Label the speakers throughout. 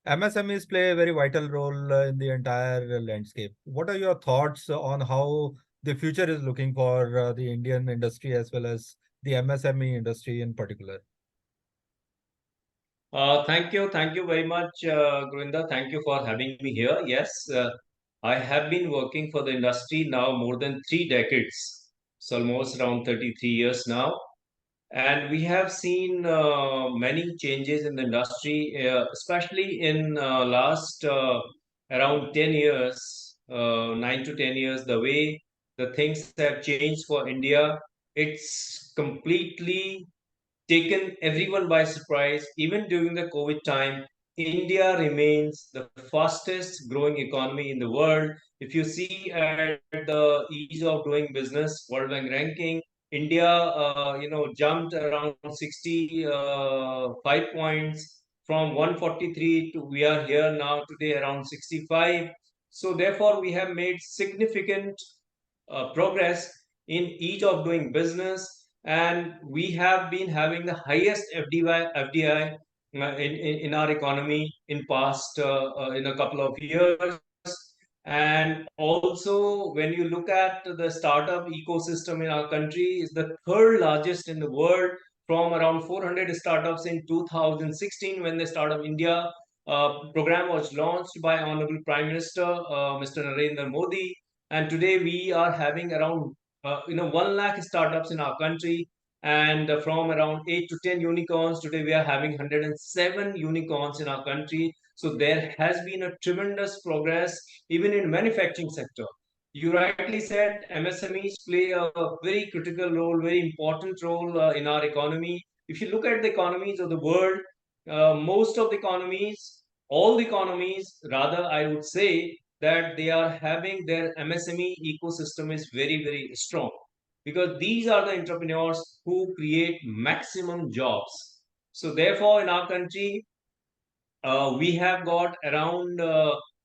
Speaker 1: MSMEs play a very vital role in the entire landscape. What are your thoughts on how the future is looking for the Indian industry as well as the MSME industry in particular?
Speaker 2: Thank you very much, Govinda. Thank you for having me here. Yes, I have been working for the industry now more than 3 decades. It's almost around 33 years now. And we have seen many changes in the industry, especially in last around 10 years, 9 to 10 years, the way the things have changed for India. It's completely taken everyone by surprise. Even during the COVID time, India remains the fastest growing economy in the world. If you see at the ease of doing business World Bank ranking, India, jumped around 65 points from 143 to we are here now today around 65. So therefore, we have made significant progress in each of doing business, and we have been having the highest FDI in our economy in past in a couple of years. And also, when you look at the startup ecosystem in our country, is the third largest in the world, from around 400 startups in 2016 when the Startup India program was launched by Honorable Prime Minister Mr. Narendra Modi. And today we are having around 1 lakh startups in our country, and from around 8 to 10 unicorns, today we are having 107 unicorns in our country. So there has been a tremendous progress even in manufacturing sector. You rightly said MSMEs play a very critical role, very important role in our economy. If you look at the economies of the world, most of the economies, all the economies, rather, I would say that they are having their MSME ecosystem is very, very strong, because these are the entrepreneurs who create maximum jobs. So therefore, in our country, we have got around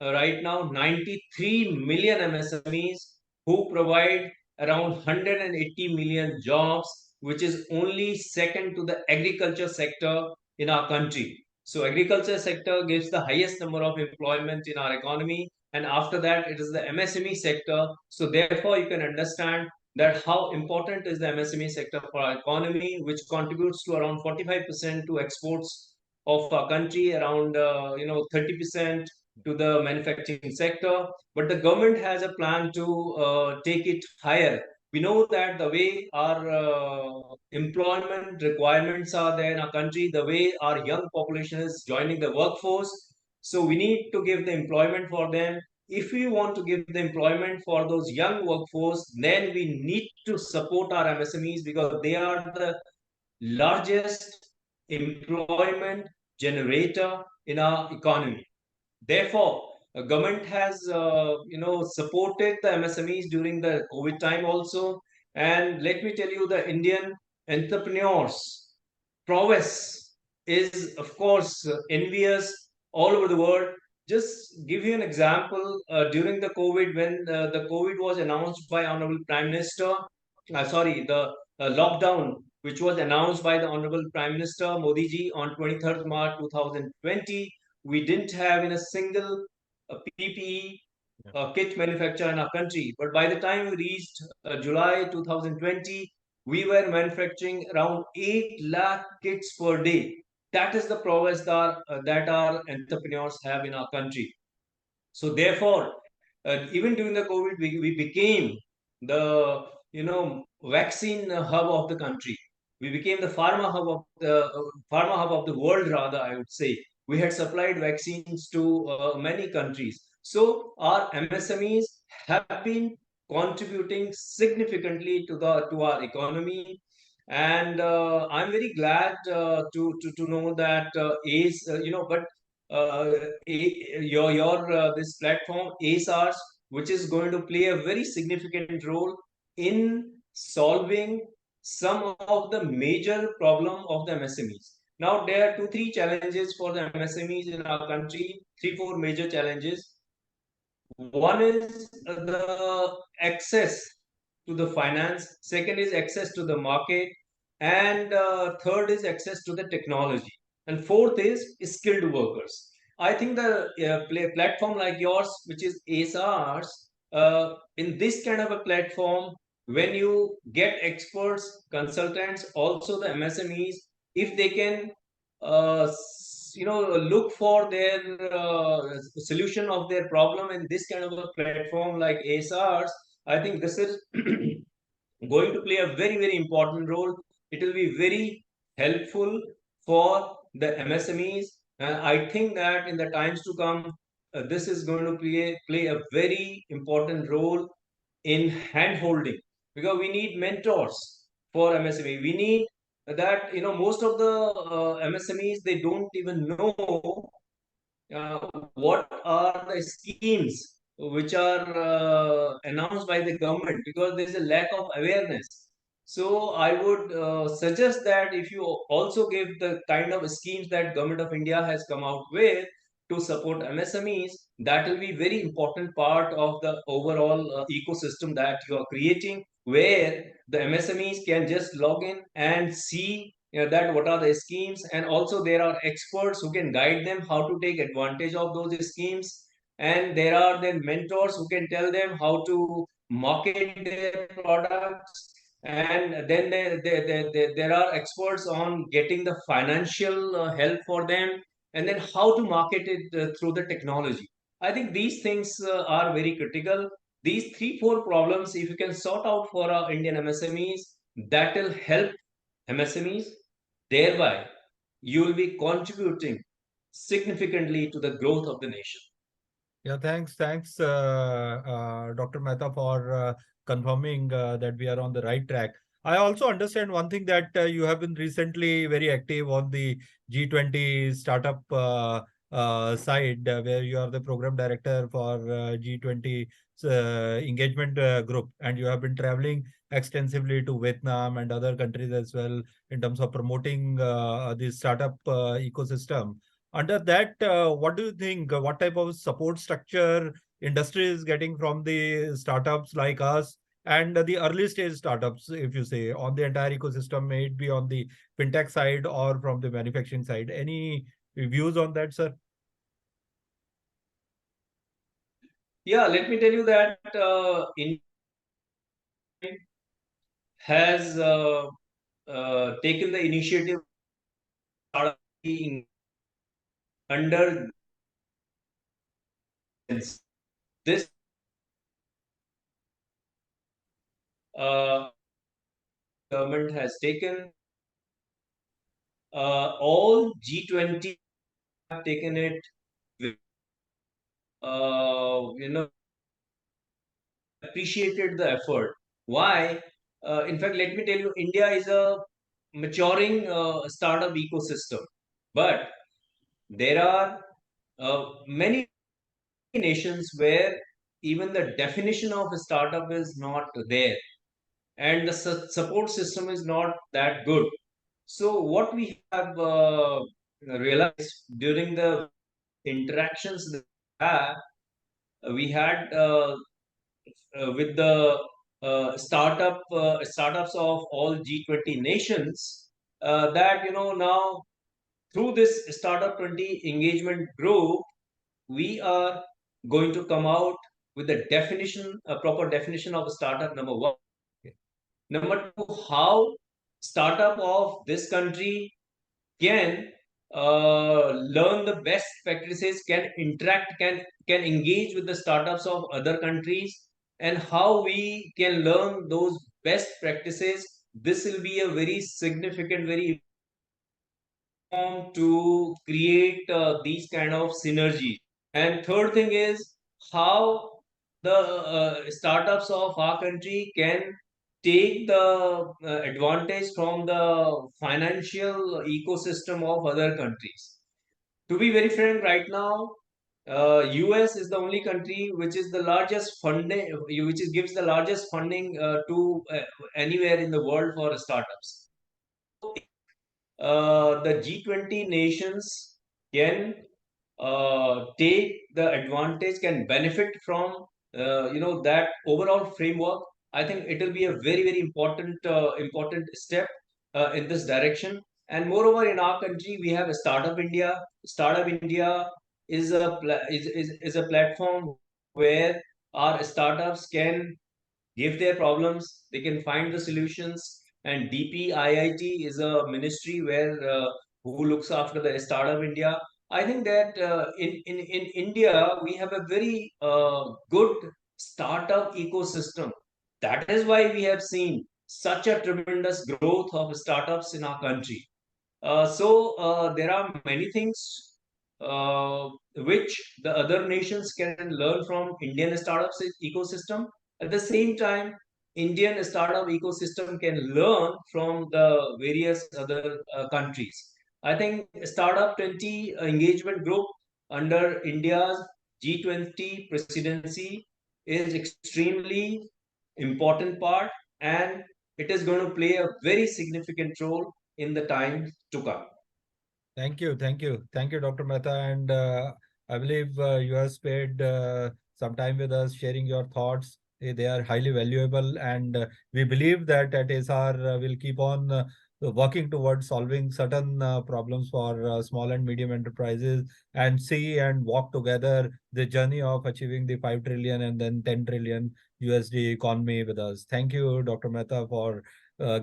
Speaker 2: right now 93 million MSMEs who provide around 180 million jobs, which is only second to the agriculture sector in our country. So agriculture sector gives the highest number of employment in our economy, and after that it is the MSME sector. So therefore you can understand that how important is the MSME sector for our economy, which contributes to around 45% to exports of our country, around 30% to the manufacturing sector. But the government has a plan to take it higher. We know that the way our employment requirements are there in our country, the way our young population is joining the workforce, so we need to give the employment for them. If we want to give the employment for those young workforce, then we need to support our MSMEs, because they are the largest employment generator in our economy. Therefore, government has supported the MSMEs during the COVID time also. And let me tell you, the Indian entrepreneurs prowess is, of course, envious all over the world. Just give you an example. During the COVID, when the COVID was announced by Honorable Prime Minister, sorry, the lockdown, which was announced by the Honorable Prime Minister Modi ji on 23rd March 2020, we didn't have in a single PPE kit manufacturer in our country. But by the time we reached July 2020, we were manufacturing around 8 lakh kits per day. That is the prowess that our entrepreneurs have in our country. So therefore, even during the COVID, we became the vaccine hub of the country. We became the pharma hub of the world, rather, I would say. We had supplied vaccines to many countries. So our MSMEs have been contributing significantly to our economy. And I'm very glad to know that ACE, but uh, your this platform ASRs, which is going to play a very significant role in solving some of the major problem of the MSMEs. Now there are two, three challenges for the MSMEs in our country, three, four major challenges. One is the access to the finance, second is access to the market, and third is access to the technology, and fourth is skilled workers. I think the platform like yours, which is ASRs, in this kind of a platform, when you get experts, consultants, also the MSMEs, if they can, look for their solution of their problem in this kind of a platform like ASRs, I think this is going to play a very, very important role. It will be very helpful for the MSMEs. And I think that in the times to come, this is going to play a very important role in hand holding, because we need mentors for MSME. We need that, most of the MSMEs, they don't even know what are the schemes which are announced by the government, because there is a lack of awareness. So I would suggest that if you also give the kind of schemes that government of India has come out with to support MSMEs, that will be very important part of the overall ecosystem that you are creating, where the MSMEs can just log in and see that what are the schemes, and also there are experts who can guide them how to take advantage of those schemes, and there are then mentors who can tell them how to market their products, and then there are experts on getting the financial help for them, and then how to market it through the technology. I think these things are very critical. These three four problems, if you can sort out for our Indian MSMEs, that will help MSMEs. Thereby, you will be contributing significantly to the growth of the nation.
Speaker 1: Yeah, thanks, Dr. Mehta, for confirming that we are on the right track. I also understand one thing that you have been recently very active on the G20 startup side, where you are the program director for G20 engagement group, and you have been traveling extensively to Vietnam and other countries as well in terms of promoting the startup ecosystem. Under that, what do you think? What type of support structure industry is getting from the startups like us and the early stage startups, if you say, on the entire ecosystem, may it be on the fintech side or from the manufacturing side? Any views on that, sir?
Speaker 2: Yeah, let me tell you that India has taken the initiative under this uh, government has taken. All G20 have taken it with, appreciated the effort. Why? In fact, let me tell you, India is a maturing startup ecosystem, but there are many nations where even the definition of a startup is not there, and the support system is not that good. So, what we have realized during the interactions that we had with the startups of all G20 nations, that now through this startup 20 engagement group, we are going to come out with a proper definition of a startup. Number one. Number two, how startup of this country can learn the best practices, can interact, can engage with the startups of other countries, and how we can learn those best practices. This will be a very significant, very to create these kind of synergies. And third thing is how the startups of our country can take the advantage from the financial ecosystem of other countries. To be very frank, right now, US is the only country which is the largest funding, which is gives the largest funding to anywhere in the world for startups. The G20 nations can take the advantage, can benefit from that overall framework. I think it will be a very, very important step in this direction. And moreover, in our country, we have a Startup India. Startup India is a platform where our startups can give their problems, they can find the solutions. And DPIIT is a ministry where who looks after the startup India. I think that in India we have a very good startup ecosystem. That is why we have seen such a tremendous growth of startups in our country. There are many things which the other nations can learn from Indian startups ecosystem. At the same time, Indian startup ecosystem can learn from the various other countries. I think Startup 20 engagement group under India's G20 presidency is extremely important part, and it is going to play a very significant role in the time to come.
Speaker 1: Thank you, Dr. Mehta. And I believe you have spent some time with us sharing your thoughts. They are highly valuable, and we believe that at SR we'll keep on working towards solving certain problems for small and medium enterprises and see and walk together the journey of achieving the 5 trillion and then 10 trillion USD economy with us. Thank you, Dr. Mehta, for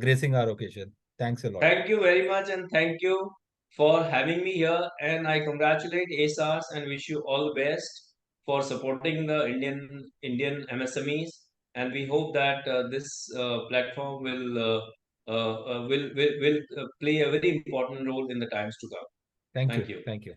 Speaker 1: gracing our occasion. Thanks a lot.
Speaker 2: Thank you very much, and thank you for having me here. And I congratulate ASARS and wish you all the best for supporting the Indian MSMEs. And we hope that this platform will play a very important role in the times to come.
Speaker 1: Thank
Speaker 2: Thank
Speaker 1: you.
Speaker 2: you.
Speaker 1: Thank you.